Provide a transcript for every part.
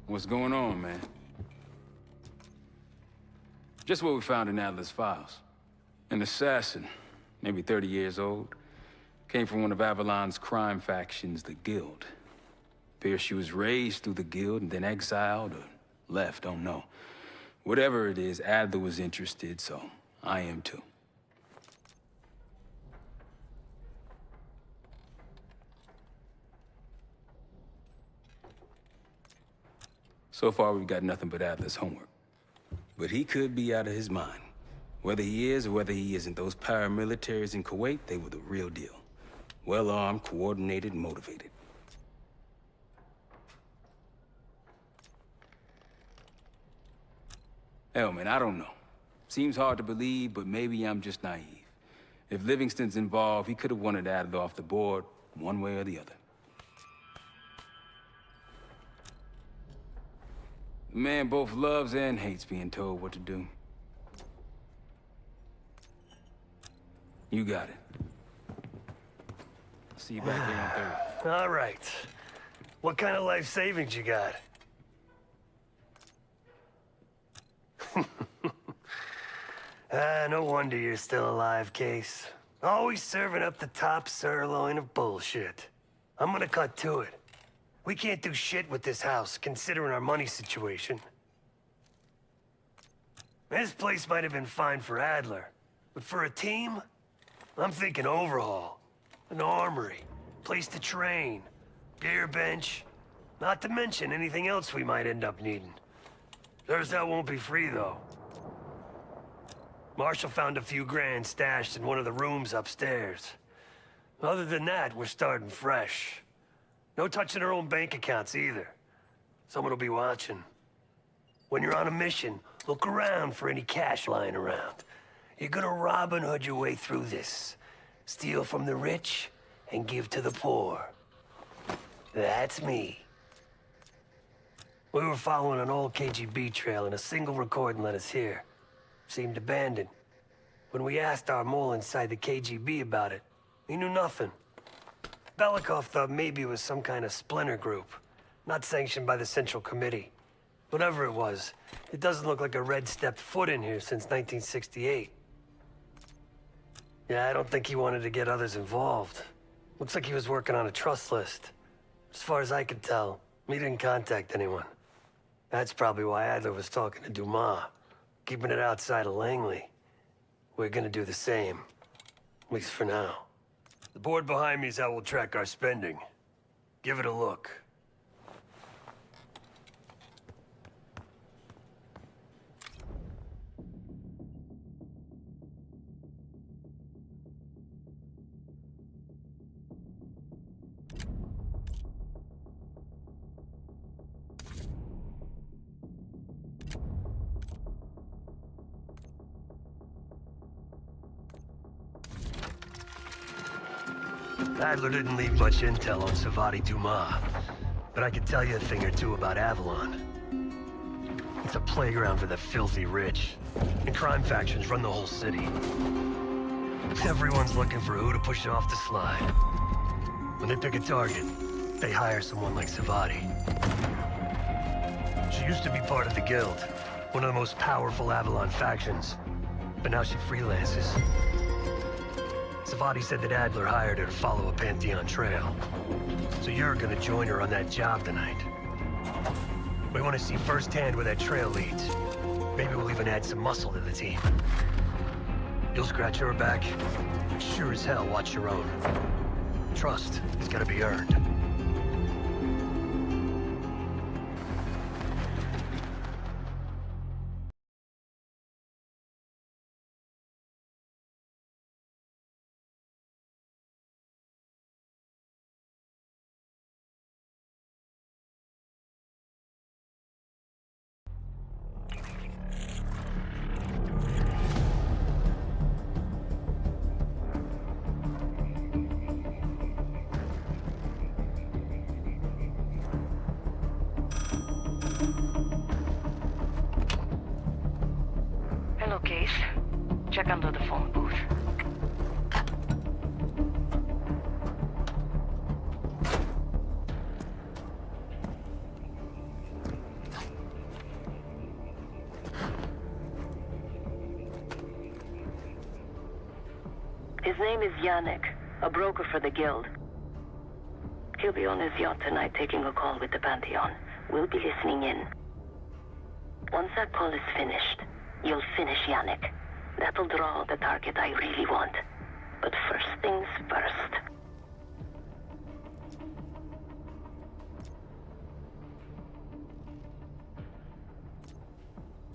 What's going on, man? Just what we found in Adler's files. An assassin, maybe 30 years old, came from one of Avalon's crime factions, the Guild. Appears she was raised through the Guild and then exiled or left, don't know. Whatever it is, Adler was interested, so I am too. So far, we've got nothing but Adler's homework. But he could be out of his mind. Whether he is or whether he isn't, those paramilitaries in Kuwait, they were the real deal. Well-armed, coordinated, and motivated. Hell, man, I don't know. Seems hard to believe, but maybe I'm just naive. If Livingston's involved, he could have wanted Adler off the board, one way or the other. The man both loves and hates being told what to do. You got it. See you back here on Thursday. All right. What kind of life savings you got? No wonder you're still alive, Case. Always serving up the top sirloin of bullshit. I'm gonna cut to it. We can't do shit with this house, considering our money situation. This place might have been fine for Adler, but for a team, I'm thinking overhaul. An armory, place to train, gear bench, not to mention anything else we might end up needing. There's that won't be free, though. Marshall found a few grand stashed in one of the rooms upstairs. Other than that, we're starting fresh. No touching our own bank accounts either. Someone will be watching. When you're on a mission, look around for any cash lying around. You're gonna Robin Hood your way through this. Steal from the rich and give to the poor. That's me. We were following an old KGB trail and a single recording led us here. Seemed abandoned. When we asked our mole inside the KGB about it, he knew nothing. Belikov thought maybe it was some kind of splinter group, not sanctioned by the Central Committee. Whatever it was, it doesn't look like a Red stepped foot in here since 1968. Yeah, I don't think he wanted to get others involved. Looks like he was working on a trust list. As far as I could tell, he didn't contact anyone. That's probably why Adler was talking to Dumas, keeping it outside of Langley. We're gonna do the same, at least for now. The board behind me is how we'll track our spending. Give it a look. Adler didn't leave much intel on Savati Dumas, but I could tell you a thing or two about Avalon. It's a playground for the filthy rich, and crime factions run the whole city. Everyone's looking for who to push off the slide. When they pick a target, they hire someone like Savati. She used to be part of the Guild, one of the most powerful Avalon factions, but now she freelances. Savati said that Adler hired her to follow a Pantheon trail. So you're gonna join her on that job tonight. We want to see firsthand where that trail leads. Maybe we'll even add some muscle to the team. You'll scratch her back, but sure as hell watch your own. Trust has gotta be earned. Hello, Case. Check under the phone booth. His name is Yannick, a broker for the Guild. He'll be on his yacht tonight taking a call with the Pantheon. We'll be listening in. Once that call is finished, you'll finish Yannick. That'll draw the target I really want. But first things first.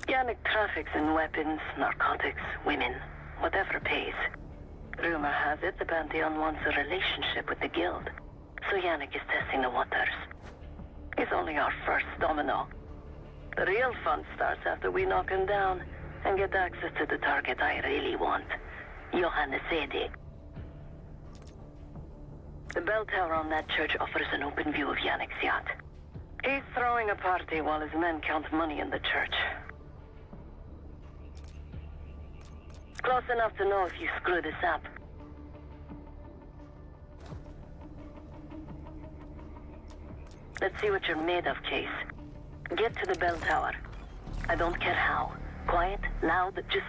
Yannick traffics in weapons, narcotics, women, whatever pays. Rumor has it the Pantheon wants a relationship with the Guild, so Yannick is testing the waters. He's only our first domino. The real fun starts after we knock him down and get access to the target I really want, Johannes Edi. The bell tower on that church offers an open view of Yannick's yacht. He's throwing a party while his men count money in the church. Close enough to know if you screw this up. Let's see what you're made of, Case. Get to the bell tower. I don't care how. Quiet, loud, just...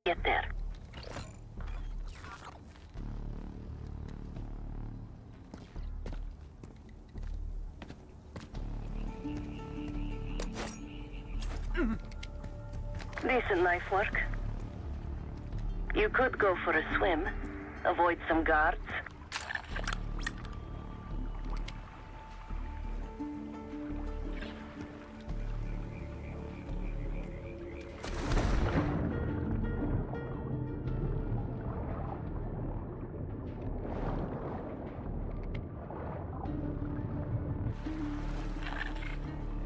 Get there. Decent knife work. You could go for a swim, avoid some guards.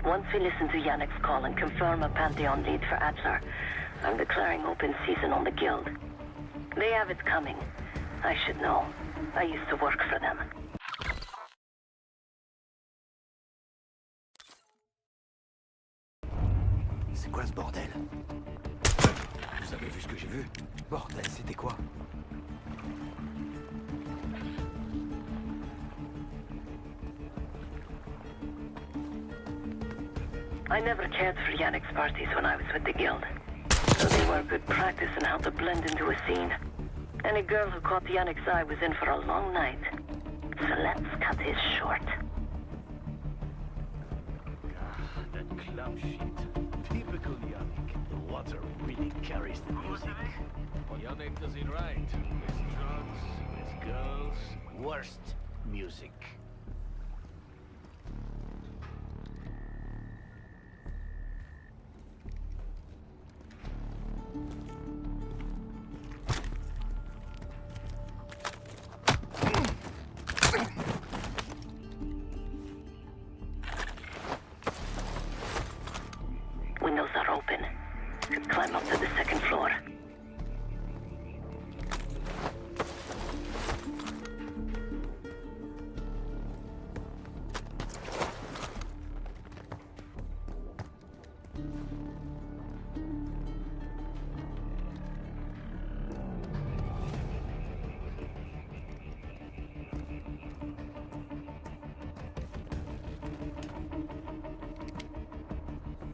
Once we listen to Yannick's call and confirm a Pantheon lead for Adler, I'm declaring open season on the Guild. They have it coming. I should know. I used to work for them. C'est quoi ce bordel? Vous avez vu ce que j'ai vu? Bordel, c'était quoi? I never cared for Yannick's parties when I was with the Guild. So they were good practice in how to blend into a scene. Any girl who caught Yannick's eye was in for a long night. So let's cut his short. That club shit. Typical Yannick. The water really carries the music. Yannick does it right. Less drugs, less girls, worst music. Windows are open. Could climb up to the second floor.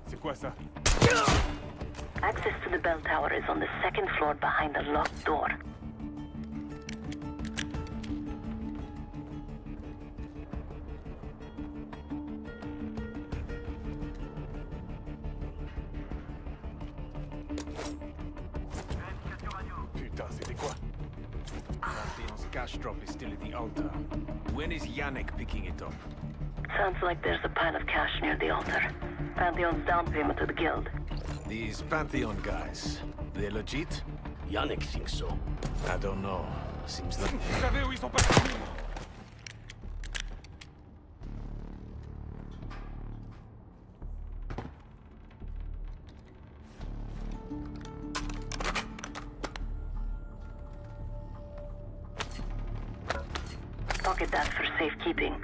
C'est quoi ça? Access to the bell tower is on the second floor behind a locked door. Putain, c'était quoi? Pantheon's cash drop is still at the altar. When is Yannick picking it up? Sounds like there's a pile of cash near the altar. Pantheon's down payment to the guild. These Pantheon guys, they legit? Yannick thinks so. I don't know. Seems like... Vous savez où ils sont partis? Pocket that for safekeeping.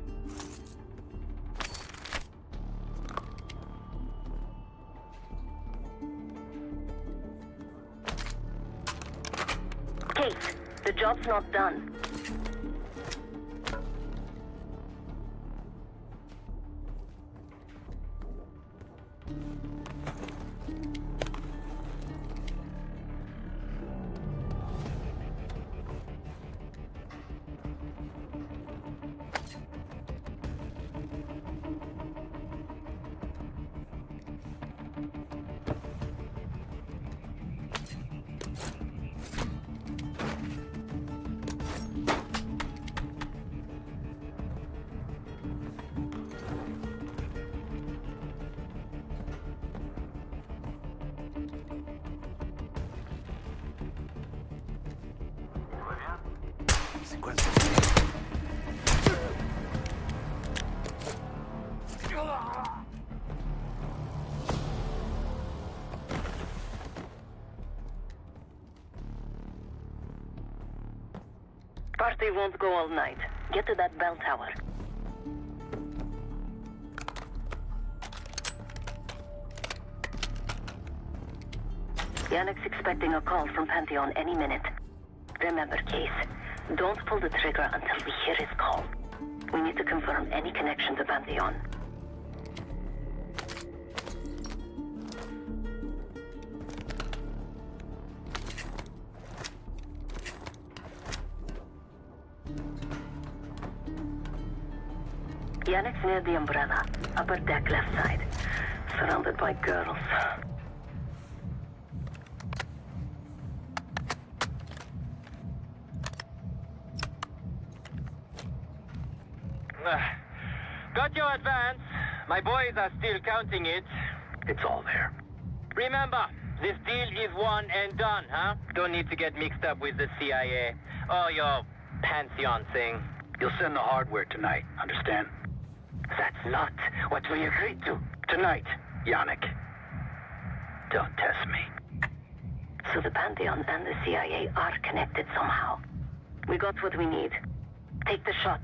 Kate, the job's not done. C'est quoi ça? Party won't go all night. Get to that bell tower. Yannick's expecting a call from Pantheon any minute. Remember, Case, don't pull the trigger until we hear his call. We need to confirm any connection to Pantheon. Yannick's near the umbrella, upper deck left side, surrounded by girls. Got your advance. My boys are still counting it. It's all there. Remember, this deal is one and done, huh? Don't need to get mixed up with the CIA or your Pantheon thing. You'll send the hardware tonight, understand? That's not what we agreed to. Tonight, Yannick. Don't test me. So the Pantheon and the CIA are connected somehow. We got what we need. Take the shot.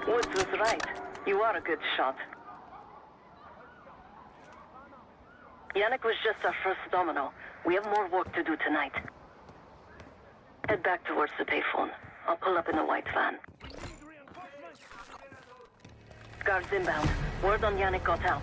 Woods was right. You are a good shot. Yannick was just our first domino. We have more work to do tonight. Head back towards the payphone. I'll pull up in a white van. Guards inbound. Word on Yannick got out.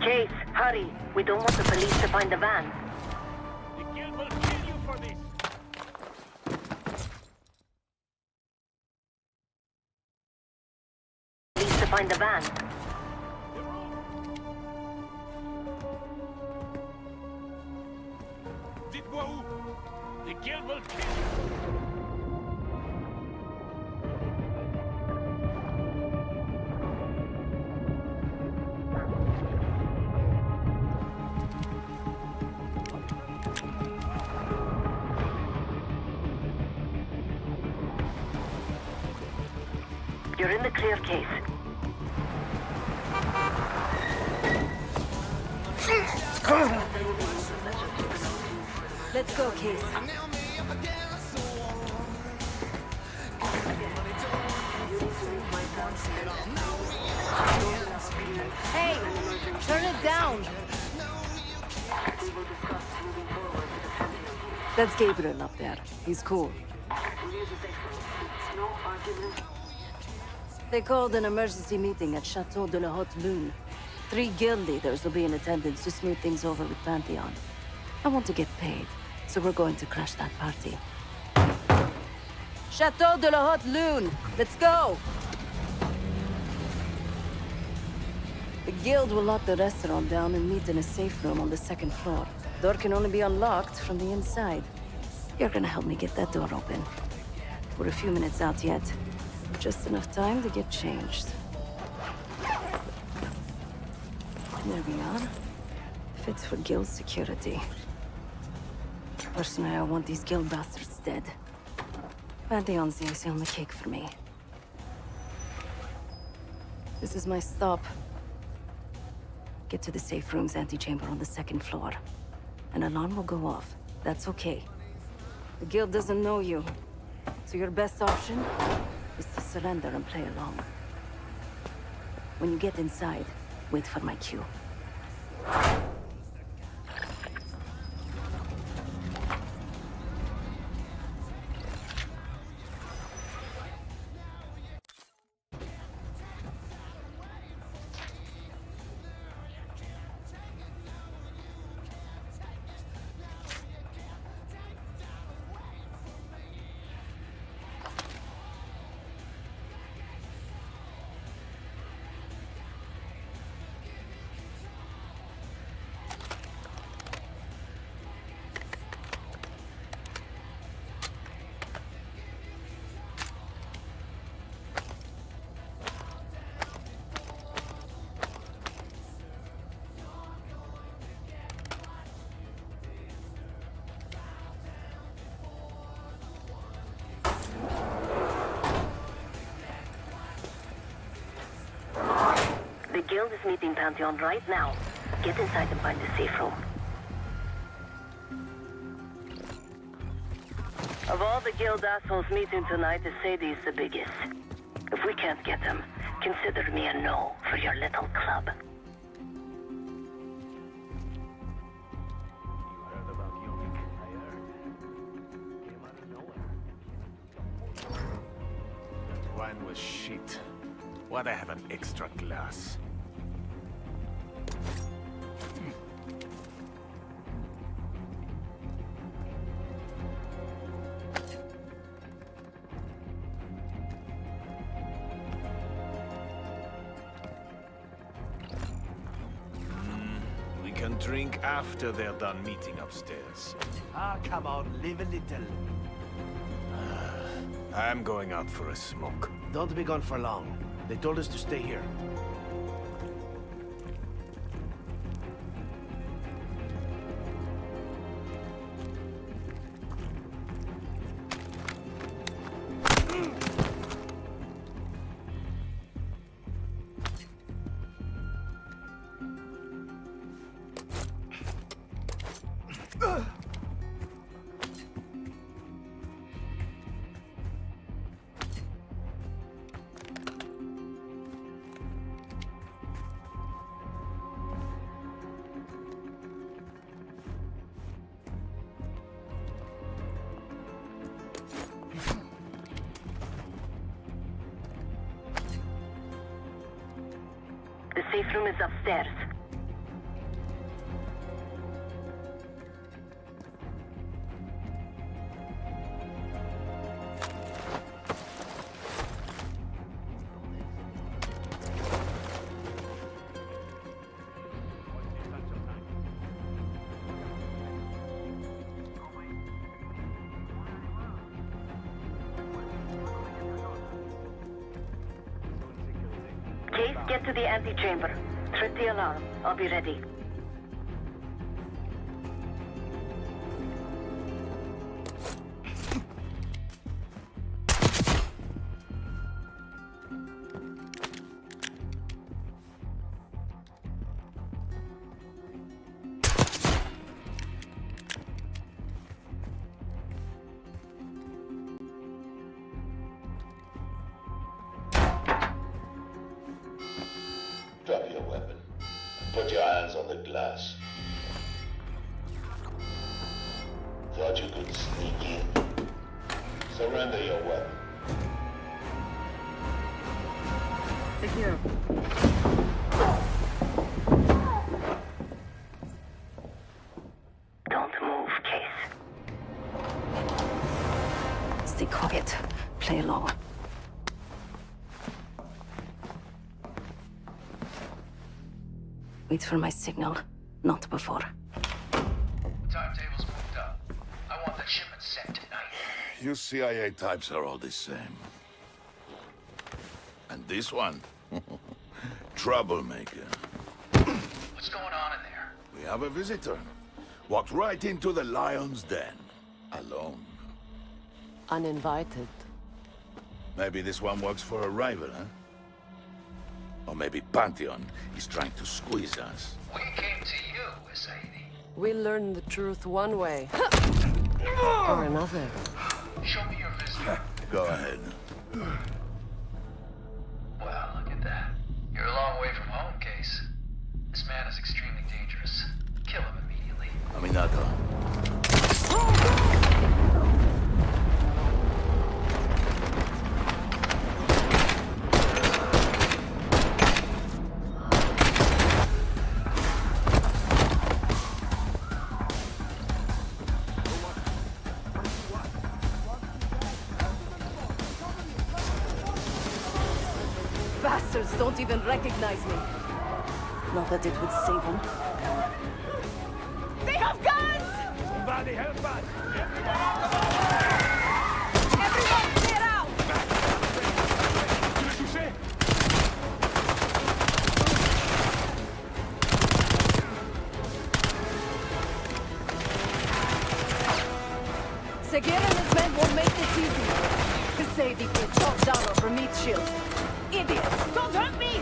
Case, hurry. We don't want the police to find the van. The guild will kill you for this! Police to find the van. Dites-moi où? The guild will kill you! You're in the clear, Case. Let's go, Case. Hey, turn it down. That's Gabriel up there. He's cool. They called an emergency meeting at Chateau de la Haute Lune. 3 guild leaders will be in attendance to smooth things over with Pantheon. I want to get paid, so we're going to crash that party. Chateau de la Haute Lune! Let's go! The guild will lock the restaurant down and meet in a safe room on the 2nd floor. Door can only be unlocked from the inside. You're gonna help me get that door open. We're a few minutes out yet. Just enough time to get changed. There we are. Fits for guild security. Personally, I want these guild bastards dead. Pantheon's the icing on the cake for me. This is my stop. Get to the safe room's antechamber on the 2nd floor. An alarm will go off. That's okay. The guild doesn't know you. So your best option is to surrender and play along. When you get inside, wait for my cue. The guild is meeting Pantheon right now. Get inside and find the safe room. Of all the guild assholes meeting tonight, Sadie's the biggest. If we can't get him, consider me a no for your little club. You heard about Yovik? I heard. Came out of nowhere. That wine was shit. Why'd I have an extra glass? We can drink after they're done meeting upstairs. Ah, come on, live a little. I'm going out for a smoke. Don't be gone for long. They told us to stay here. The safe room is upstairs. Case, get to the antechamber. Trip the alarm. I'll be ready. Drop your weapon. Put your hands on the glass. Thought you could sneak in? Surrender your weapon. Don't move, Case. Stay quiet. Play along. Wait for my signal. Not before. Timetable's moved up. I want that shipment sent tonight. You CIA types are all the same. And this one? Troublemaker. What's going on in there? We have a visitor. Walked right into the lion's den. Alone. Uninvited. Maybe this one works for a rival, huh? Or maybe Pantheon is trying to squeeze us. We came to you, Sadie. We learn the truth one way. Or another. Show me your visitor. Go ahead. Well, look at that. You're a long way from home, Case. This man is extremely dangerous. Kill him immediately. Aminata. Bastards don't even recognize me. Not that it would save them. They have guns! Somebody help us! Everyone clear out! Tu l'as touché? Segir and his men won't make this easy. Sadie will top down for meat shields. Idiots! Don't hurt me!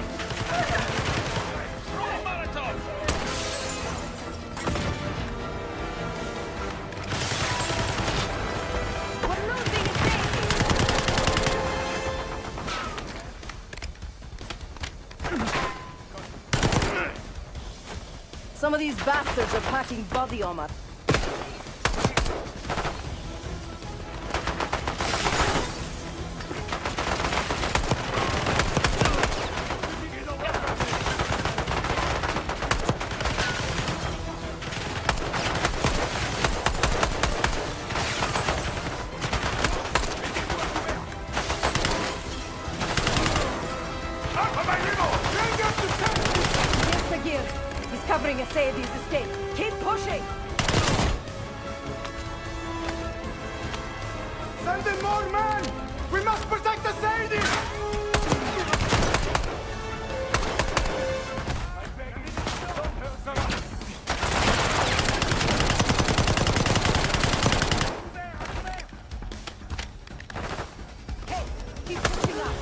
Throw a Molotov! We're losing Sadie! Some of these bastards are packing body armor. He's covering Sadie's escape. Keep pushing! Send in more men! We must protect the Sadie! I beg you, don't hurt Sarah. Hey, keep pushing up!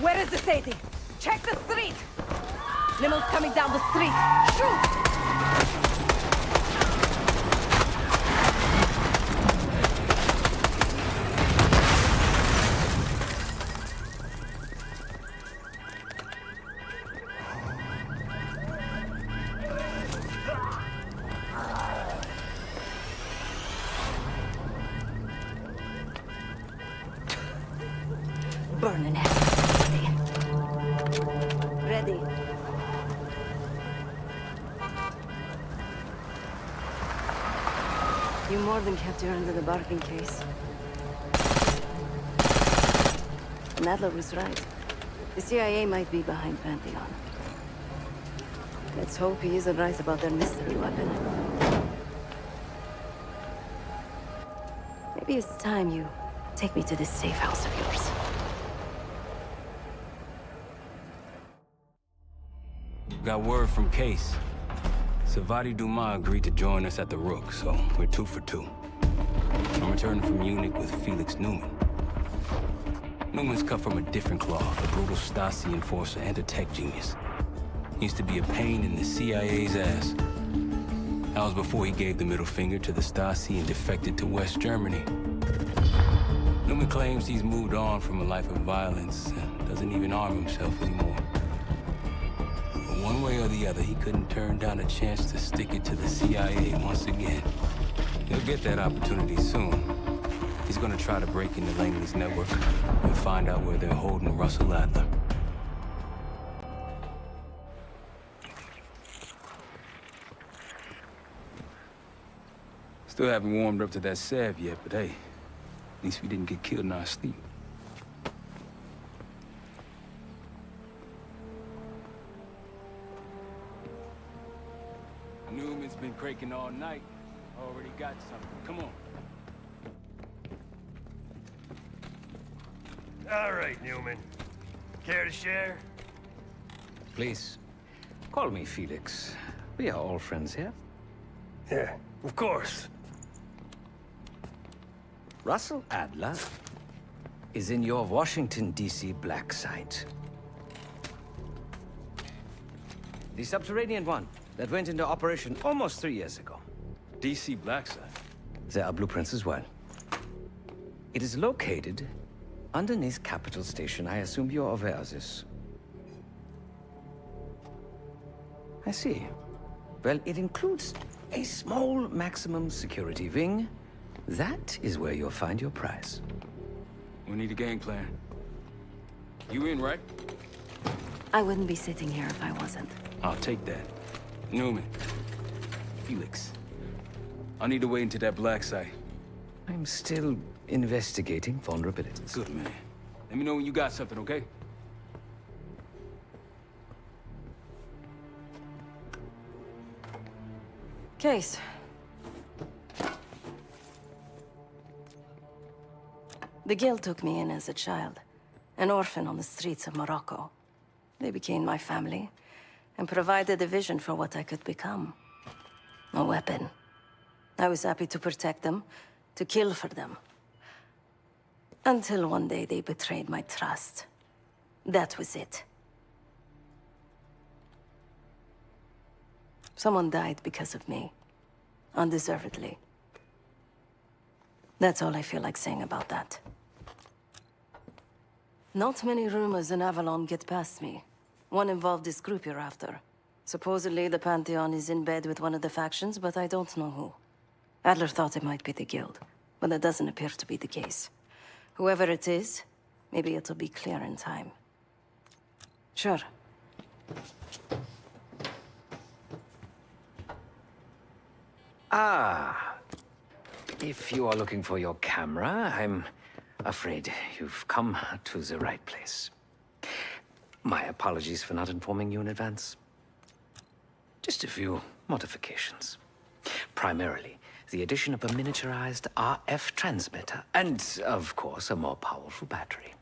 Where is the Sadie? Check the street! Limel's coming down the street! Shoot! burning heavy. Ready. You more than kept your end of the bargain, Case. And Adler was right. The CIA might be behind Pantheon. Let's hope he isn't right about their mystery weapon. Maybe it's time you take me to this safe house of yours. Got word from Case. Savati Dumas agreed to join us at the Rook, so we're 2 for 2. I'm returning from Munich with Felix Neumann. Newman's cut from a different cloth, a brutal Stasi enforcer and a tech genius. He used to be a pain in the CIA's ass. That was before he gave the middle finger to the Stasi and defected to West Germany. Newman claims he's moved on from a life of violence and doesn't even arm himself anymore. But one way or the other, he couldn't turn down a chance to stick it to the CIA once again. He'll get that opportunity soon. He's gonna try to break into Langley's network and find out where they're holding Russell Adler. Still haven't warmed up to that salve yet, but hey, at least we didn't get killed in our sleep. Newman's been cranking all night. Already got something. Come on. All right, Newman. Care to share? Please, call me Felix. We are all friends here. Yeah, of course. Russell Adler is in your Washington, D.C. black site. The subterranean one that went into operation almost 3 years ago. DC Blackside. There are blueprints as well. It is located underneath Capital Station. I assume you're aware of this. I see. Well, it includes a small maximum security wing. That is where you'll find your prize. We need a game plan. You in, right? I wouldn't be sitting here if I wasn't. I'll take that. Newman. Felix. I need to wait into that black site. I'm still investigating vulnerabilities. Good, man. Let me know when you got something, okay? Case. The Guild took me in as a child, an orphan on the streets of Morocco. They became my family and provided a vision for what I could become. A weapon. I was happy to protect them, to kill for them. Until one day they betrayed my trust. That was it. Someone died because of me. Undeservedly. That's all I feel like saying about that. Not many rumors in Avalon get past me. One involved this group you're after. Supposedly the Pantheon is in bed with one of the factions, but I don't know who. Adler thought it might be the Guild, but that doesn't appear to be the case. Whoever it is, maybe it'll be clear in time. Sure. Ah. If you are looking for your camera, I'm afraid you've come to the right place. My apologies for not informing you in advance. Just a few modifications. Primarily, the addition of a miniaturized RF transmitter, and, of course, a more powerful battery.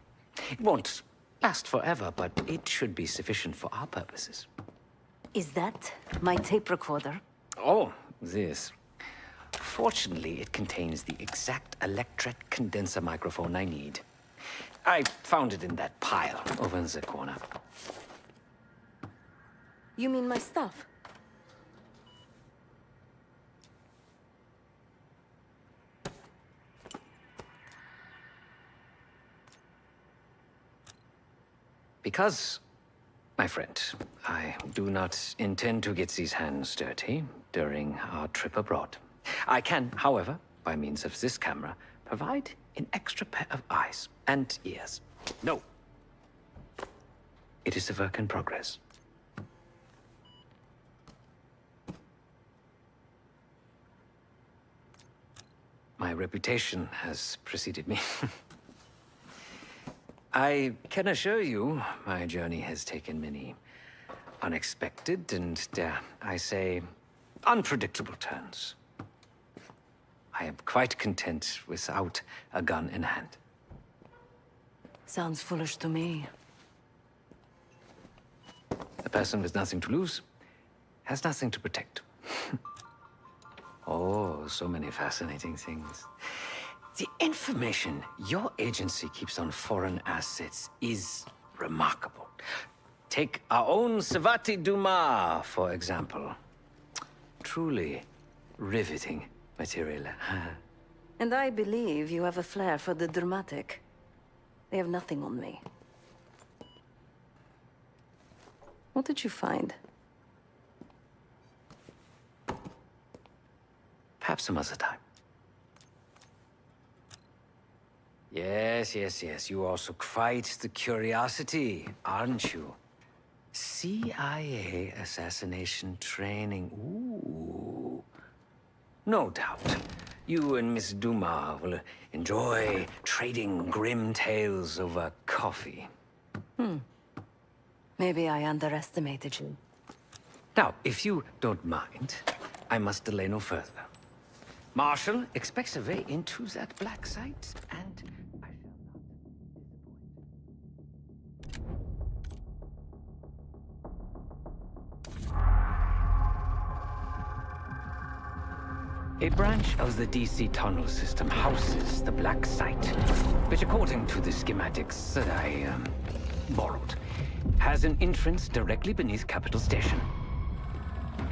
It won't last forever, but it should be sufficient for our purposes. Is that my tape recorder? Oh, this. Fortunately, it contains the exact electret condenser microphone I need. I found it in that pile over in the corner. You mean my stuff? Because, my friend, I do not intend to get these hands dirty during our trip abroad. I can, however, by means of this camera, provide an extra pair of eyes and ears. No, it is a work in progress. My reputation has preceded me. I can assure you, my journey has taken many unexpected and, dare I say, unpredictable turns. I am quite content without a gun in hand. Sounds foolish to me. A person with nothing to lose has nothing to protect. Oh, so many fascinating things. The information your agency keeps on foreign assets is remarkable. Take our own Savati Dumas, for example. Truly riveting material. And I believe you have a flair for the dramatic. They have nothing on me. What did you find? Perhaps some other time. Yes. You also quite the curiosity, aren't you? CIA assassination training. Ooh. No doubt. You and Miss Dumas will enjoy trading grim tales over coffee. Maybe I underestimated you. Now, if you don't mind, I must delay no further. Marshall expects a way into that black site, and I shall not. A branch of the DC tunnel system houses the black site, which according to the schematics that I borrowed, has an entrance directly beneath Capital Station.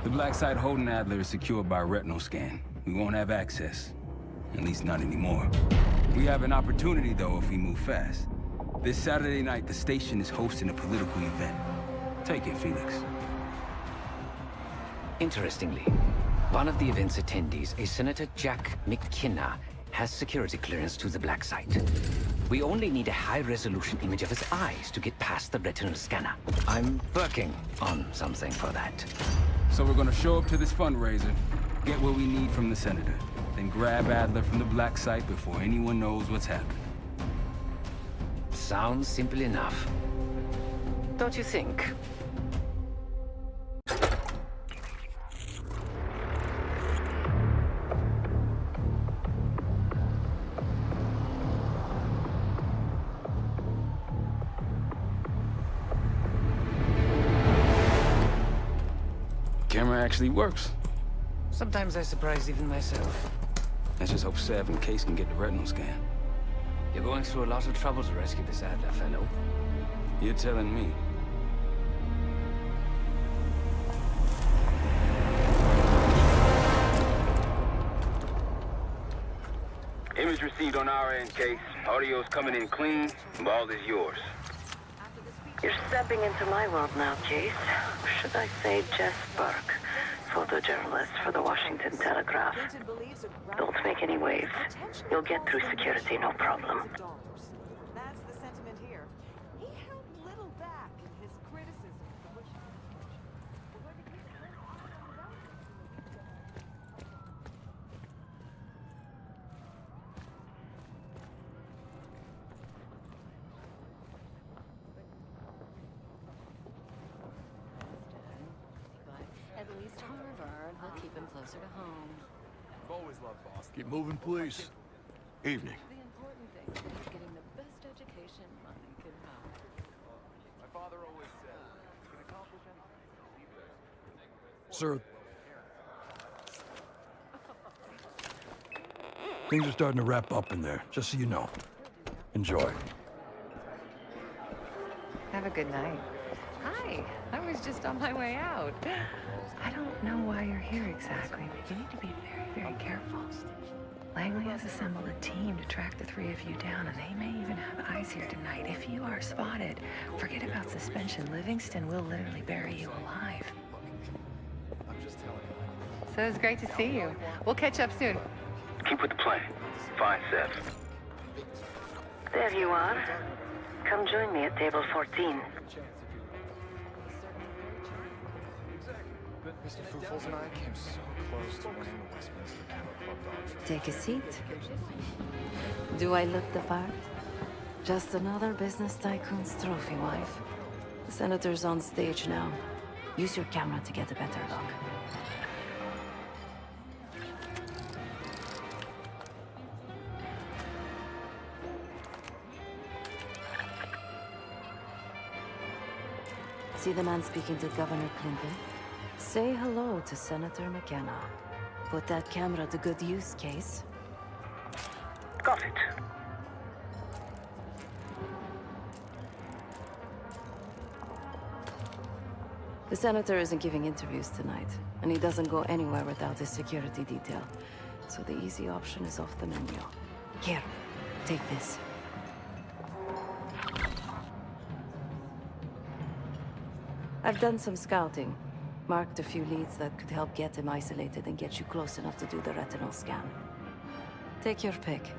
The black site holding Adler is secured by retinal scan. We won't have access. At least not anymore. We have an opportunity, though, if we move fast. This Saturday night, the station is hosting a political event. Take it, Felix. Interestingly, one of the event's attendees, a Senator Jack McKenna, has security clearance to the black site. We only need a high-resolution image of his eyes to get past the retinal scanner. I'm working on something for that. So we're gonna show up to this fundraiser, get what we need from the Senator, then grab Adler from the black site before anyone knows what's happening. Sounds simple enough. Don't you think? Camera actually works. Sometimes I surprise even myself. Let's just hope Sav and Case can get the retinal scan. You're going through a lot of trouble to rescue this Adler fellow. You're telling me. Image received on our end, Case. Audio's coming in clean. Ball is yours. You're stepping into my world now, Case. Should I say Jess Burke, photojournalist for the Washington Telegraph. Don't make any waves. You'll get through security, no problem. That's the sentiment here. He held little back in his criticism of Bush. At least Harvard will keep him closer to home. I've always loved Boston. Keep moving, please. Evening. The important thing is getting the best education money can have. My father always said, you can accomplish anything. Sir. Things are starting to wrap up in there, just so you know. Enjoy. Have a good night. Hi, I was just on my way out. I don't know why you're here exactly, but you need to be very, very careful. Langley has assembled a team to track the three of you down, and they may even have eyes here tonight. If you are spotted, forget about suspension. Livingston will literally bury you alive. So it's great to see you. We'll catch up soon. Keep with the plan. Find Sav. There you are. Come join me at table 14. Mr. Fufels and I came so close to winning the Westminster Kennel Club dog show. Take a seat. Do I look the part? Just another business tycoon's trophy wife. The senator's on stage now. Use your camera to get a better look. See the man speaking to Governor Clinton? Say hello to Senator McKenna. Put that camera to good use, Case. Got it. The senator isn't giving interviews tonight, and he doesn't go anywhere without his security detail. So the easy option is off the menu. Here, take this. I've done some scouting. Marked a few leads that could help get him isolated and get you close enough to do the retinal scan. Take your pick.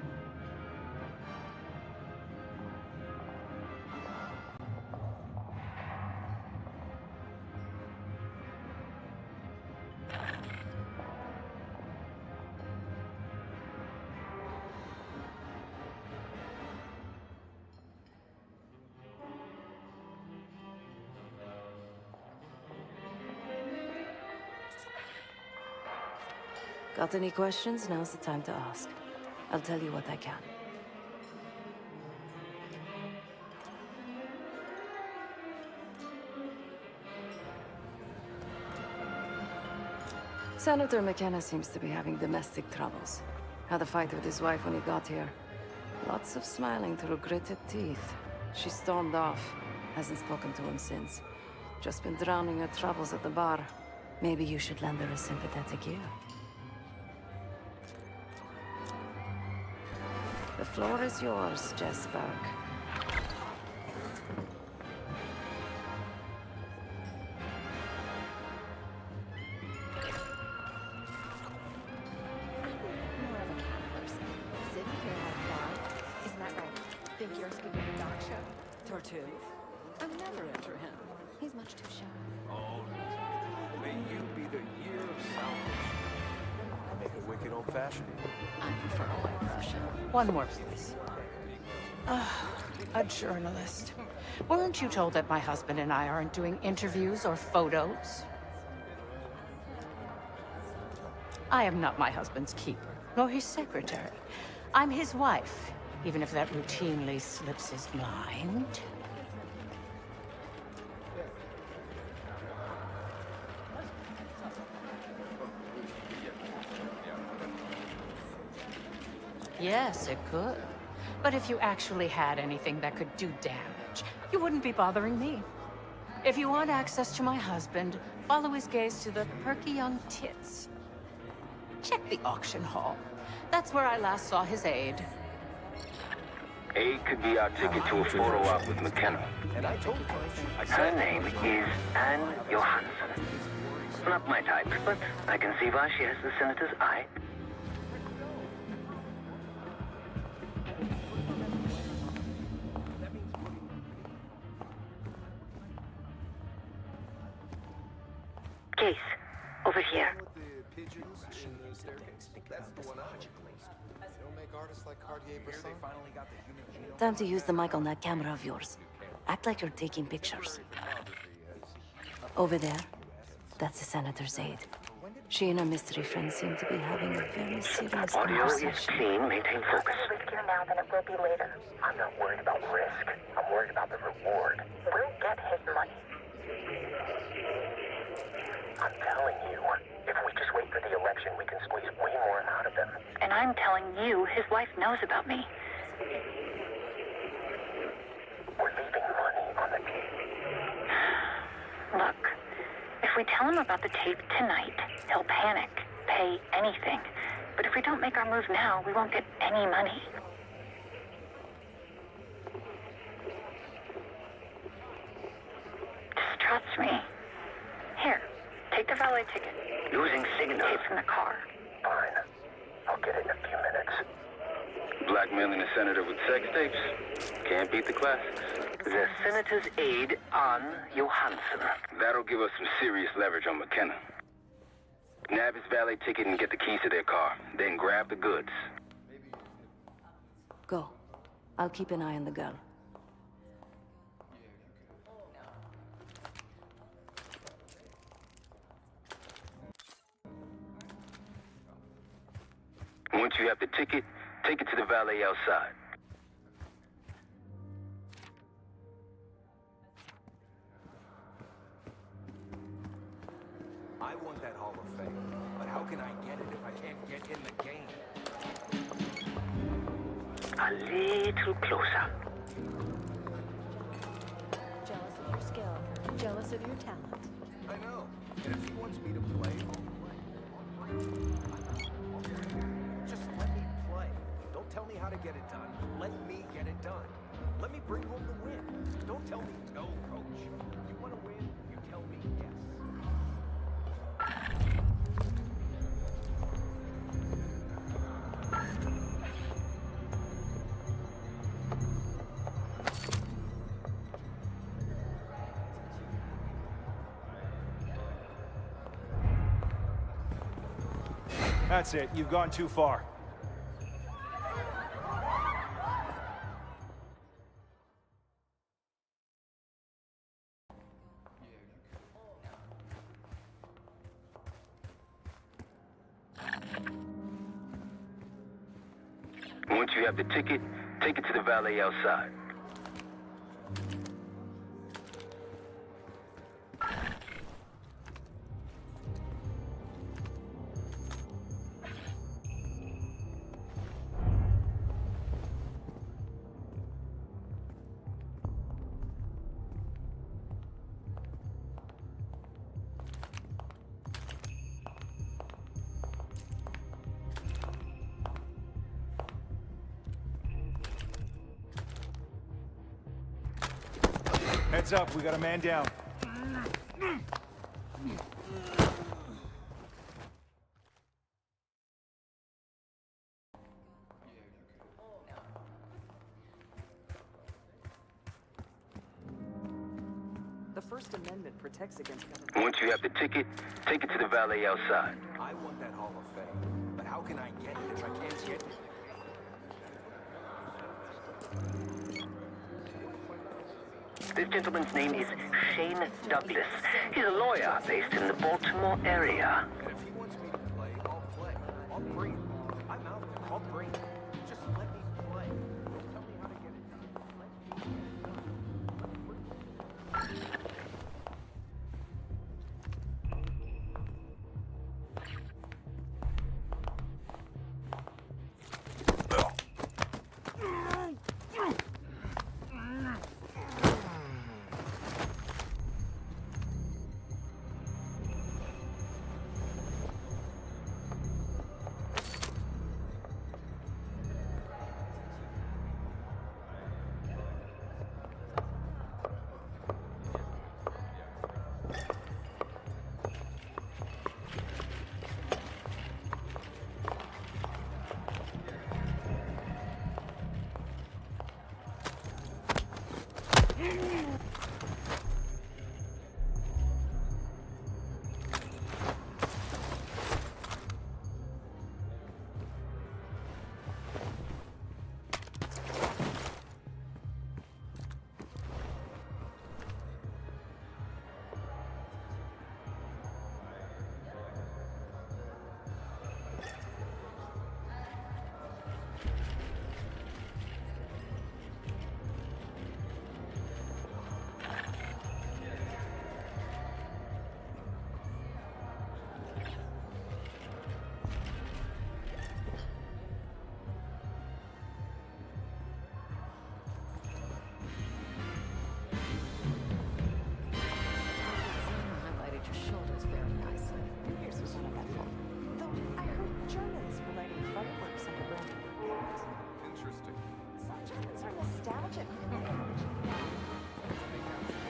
Got any questions? Now's the time to ask. I'll tell you what I can. Senator McKenna seems to be having domestic troubles. Had a fight with his wife when he got here. Lots of smiling through gritted teeth. She stormed off. Hasn't spoken to him since. Just been drowning her troubles at the bar. Maybe you should lend her a sympathetic ear. The floor is yours, Jess Burke. Isn't that right? Think you're skipping the dog show? Tartuffe? I'd never enter him. He's much too shy. Oh, no. May you be the year of salvation. Make it wicked old-fashioned. I prefer a white Russian. One more, please. A journalist. Weren't you told that my husband and I aren't doing interviews or photos? I am not my husband's keeper, nor his secretary. I'm his wife, even if that routinely slips his mind. Yes, it could. But if you actually had anything that could do damage, you wouldn't be bothering me. If you want access to my husband, follow his gaze to the perky young tits. Check the auction hall. That's where I last saw his aide. Aid could be our ticket to a photo op with McKenna. And I told you. Her name is Anne Johansson. Not my type, but I can see why she has the senator's eye. Case, over here. Time to use the mic on that camera of yours. Act like you're taking pictures. Over there, that's the senator's aide. She and her mystery friend seem to be having a very serious Audio is conversation. clean. Maintain focus. Riskier now than it will be later. I'm not worried about risk. I'm worried about the reward. We'll get his money. I'm telling you, if we just wait for the election, we can squeeze way more out of them. And I'm telling you, his wife knows about me. We're leaving money on the table. Look, if we tell him about the tape tonight, he'll panic, pay anything. But if we don't make our move now, we won't get any money. Just trust me. Here, take the valet ticket. Losing signal. Tape from the car. Fine. I'll get it in a few minutes. Blackmailing a senator with sex tapes? Can't beat the classics. The senator's aide, Anne Johansson. That'll give us some serious leverage on McKenna. Nab his valet ticket and get the keys to their car. Then grab the goods. Go. I'll keep an eye on the girl. Once you have the ticket, take it to the valet outside. I want that Hall of Fame, but how can I get it if I can't get in the game? A little closer. Jealous of your skill, jealous of your talent. I know. And if he wants me to play, I'll play. Just let me play. Don't tell me how to get it done. Let me get it done. Let me bring home the win. Don't tell me no, coach. You want to win, you tell me yes. That's it. You've gone too far. Once you have the ticket, take it to the valet outside. Heads up, we got a man down. The First Amendment protects against government. Once you have the ticket, take it to the valet outside. I want that Hall of Fame, but how can I get it if I can't get it? This gentleman's name is Shane Douglas. He's a lawyer based in the Baltimore area. And if he wants me to play, I'll play. I'll bring it. I'm out there. I'll bring it. Just let me play. Don't tell me how to get it done. Let me get it done.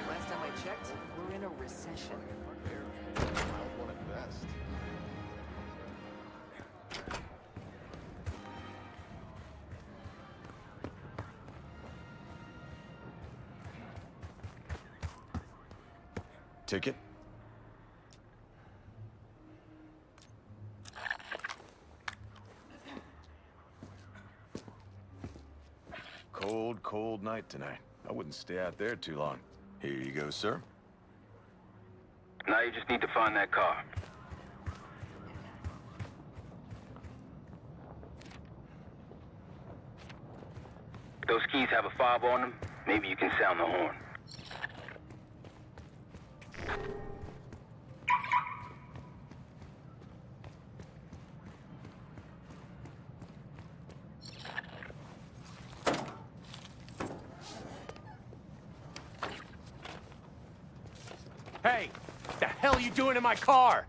Last time I checked, we're in a recession. Ticket? cold night tonight. I wouldn't stay out there too long. Here you go, sir. Now you just need to find that car. Those keys have a fob on them. Maybe you can sound the horn. Hey! The hell are you doing in my car?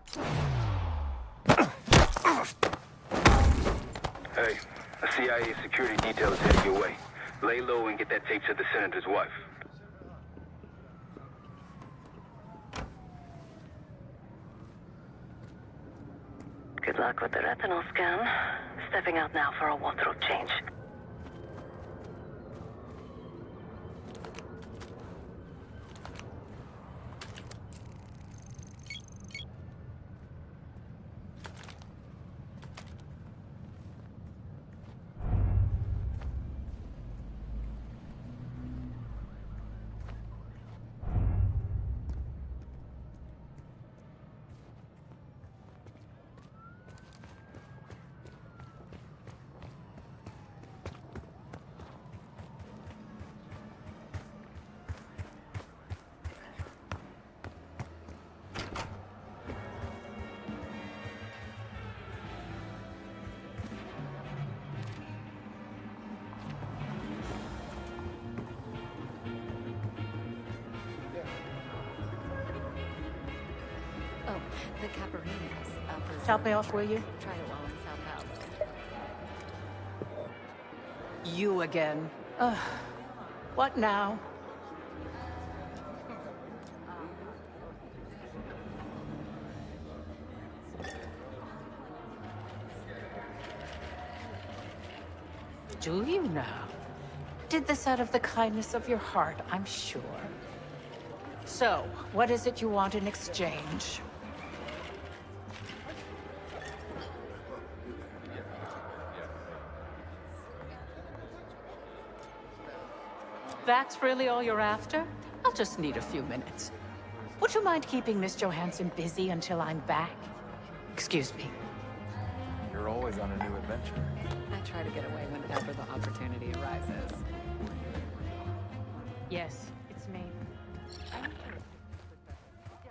Hey, a CIA security detail is headed your way. Lay low and get that tape to the senator's wife. Good luck with the retinal scan. Stepping out now for a wardrobe change. Oh, the Caparinas. Top me off, will you? Try it while in Sao Paulo. You again. Ugh. What now? Do you now? Did this out of the kindness of your heart, I'm sure. So, what is it you want in exchange? That's really all you're after? I'll just need a few minutes. Would you mind keeping Miss Johansson busy until I'm back? Excuse me. You're always on a new adventure. I try to get away whenever the opportunity arises. Yes, it's me.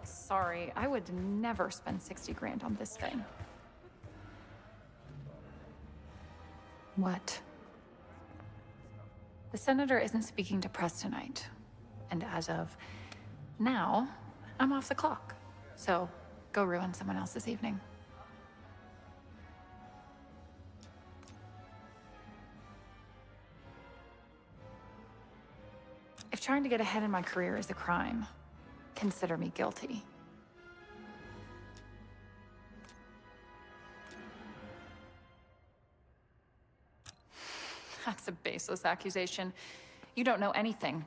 Sorry, I would never spend 60 grand on this thing. What? The senator isn't speaking to press tonight. And as of now, I'm off the clock. So, go ruin someone else's evening. If trying to get ahead in my career is a crime, consider me guilty. That's a baseless accusation. You don't know anything.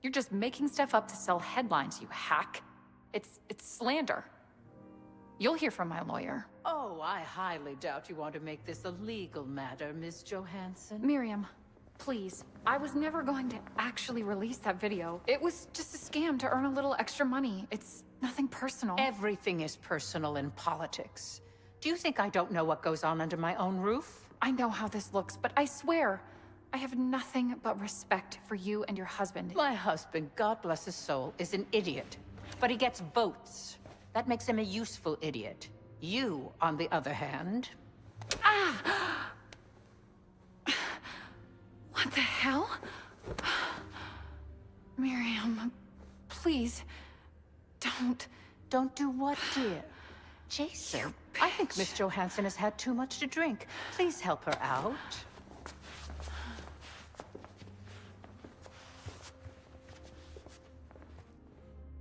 You're just making stuff up to sell headlines, you hack. It's slander. You'll hear from my lawyer. Oh, I highly doubt you want to make this a legal matter, Miss Johansson. Miriam, please. I was never going to actually release that video. It was just a scam to earn a little extra money. It's nothing personal. Everything is personal in politics. Do you think I don't know what goes on under my own roof? I know how this looks, but I swear, I have nothing but respect for you and your husband. My husband, God bless his soul, is an idiot. But he gets votes. That makes him a useful idiot. You, on the other hand... Ah! What the hell? Miriam, please, don't... Don't do what, dear? Jason, I think Miss Johansson has had too much to drink. Please help her out.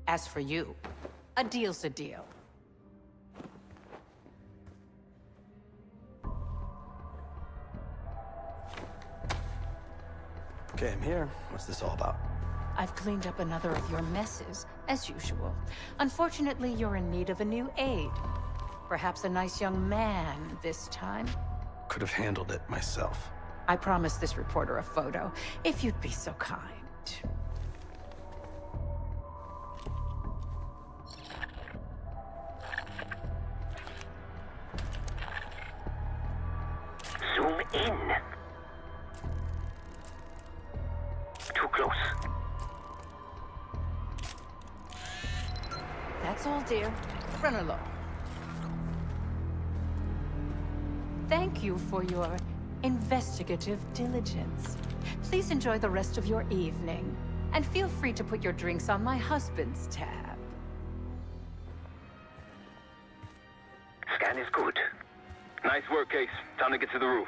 As for you, a deal's a deal. Okay, I'm here. What's this all about? I've cleaned up another of your messes, as usual. Unfortunately, you're in need of a new aide. Perhaps a nice young man this time. Could have handled it myself. I promised this reporter a photo, if you'd be so kind. Zoom in. Too close. That's all, dear. Run along. Thank you for your investigative diligence. Please enjoy the rest of your evening, and feel free to put your drinks on my husband's tab. Scan is good. Nice work, Case. Time to get to the roof.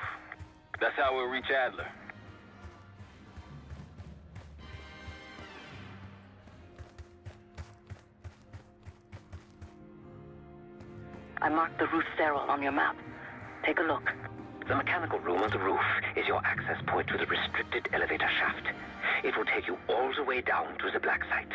That's how we'll reach Adler. I marked the roof sterile on your map. Take a look. The mechanical room on the roof is your access point to the restricted elevator shaft. It will take you all the way down to the black site.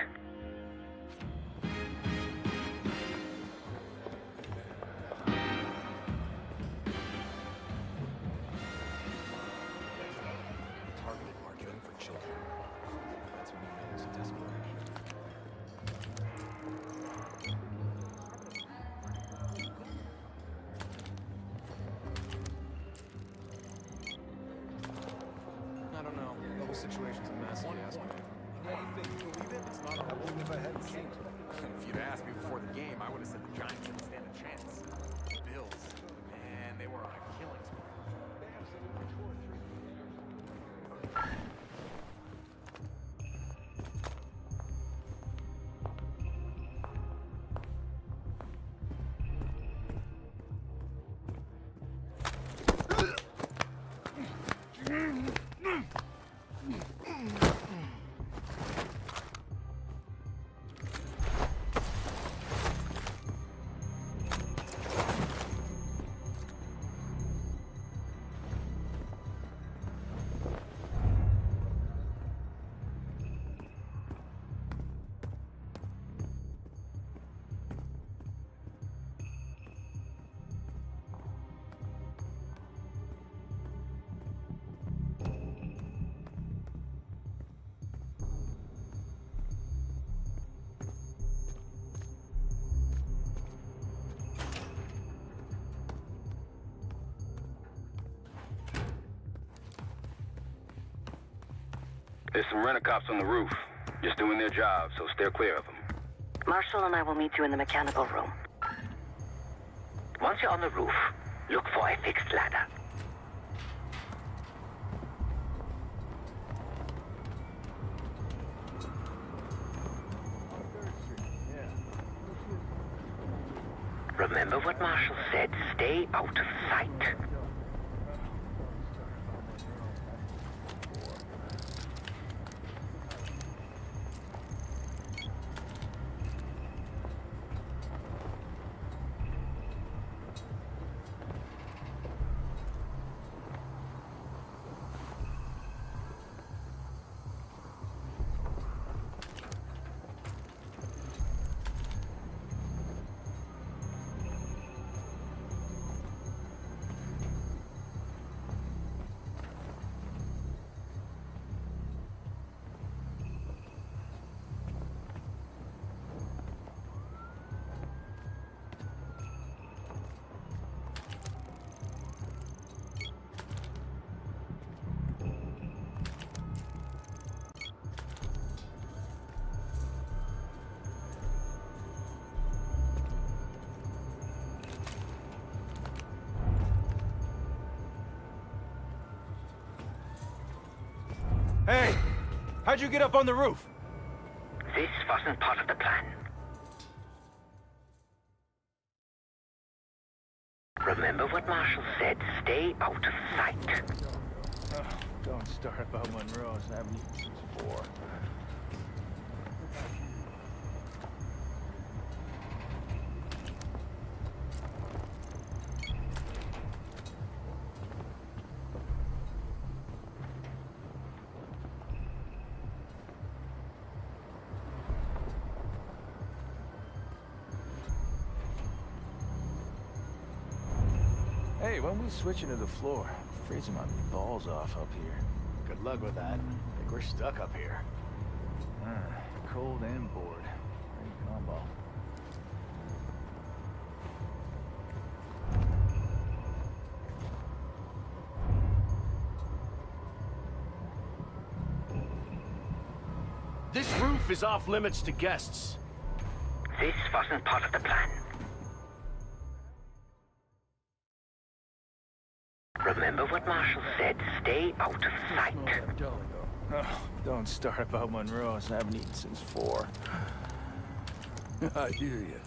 Targeted marketing for children. That's when you know it's desperation. I don't know. The whole situation's a mess, if you ask me. Anything, you believe it? It's not a whole if I hadn't seen it. If you'd asked me before the game, I would have said the Giants didn't stand a chance. Bills, man, they were on a killing spree. There's some rent-a-cops on the roof. Just doing their job, so steer clear of them. Marshall and I will meet you in the mechanical room. Once you're on the roof, look for a fixed ladder. Remember what Marshall said, stay out of sight. Hey! How'd you get up on the roof? This wasn't part of the plan. Remember what Marshall said, stay out of sight. Oh, don't start about Monroe's. I haven't eaten since 4. Hey, when we switching to the floor? I'm freezing my balls off up here. Good luck with that. I think we're stuck up here. Cold and bored. Great combo. This roof is off limits to guests. This wasn't part of the plan. Remember what Marshall said, stay out of sight. Oh, don't start about Monroe's. I haven't eaten since 4. I hear you.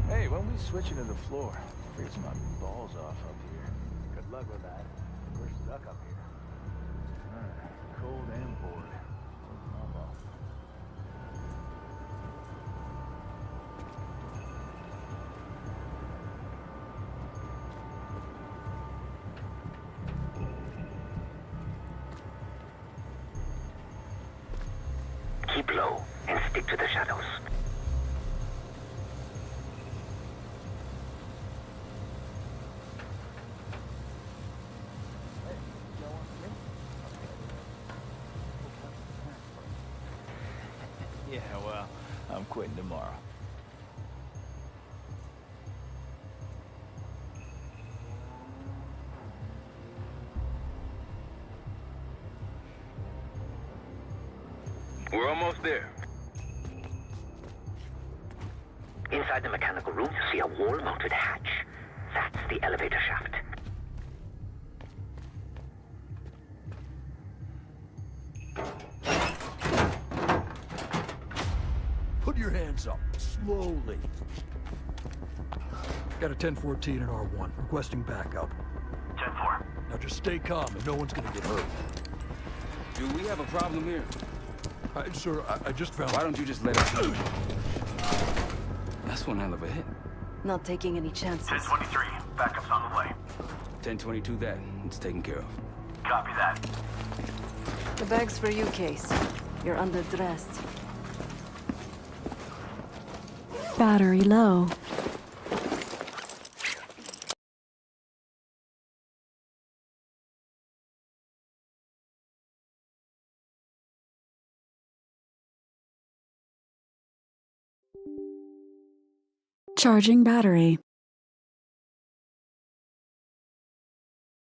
Hey, when we switching to the floor? Freezing my balls off up here. Good luck with that. We're stuck up here. Cold and bored. Great combo. Keep low and stick to the shadows. Yeah, well, I'm quitting tomorrow. We're almost there. Inside the mechanical room, you see a wall-mounted hatch. That's the elevator shaft. Put your hands up, slowly. Got a 1014 and R1, requesting backup. 10-4. Now just stay calm and no one's gonna get hurt. Do we have a problem here? Sir, I just found... Why don't you just let us do it? That's one hell of a hit. Not taking any chances. 1023, backup's on the way. 1022 that. It's taken care of. Copy that. The bag's for you, Case. You're underdressed. Battery low. Charging battery.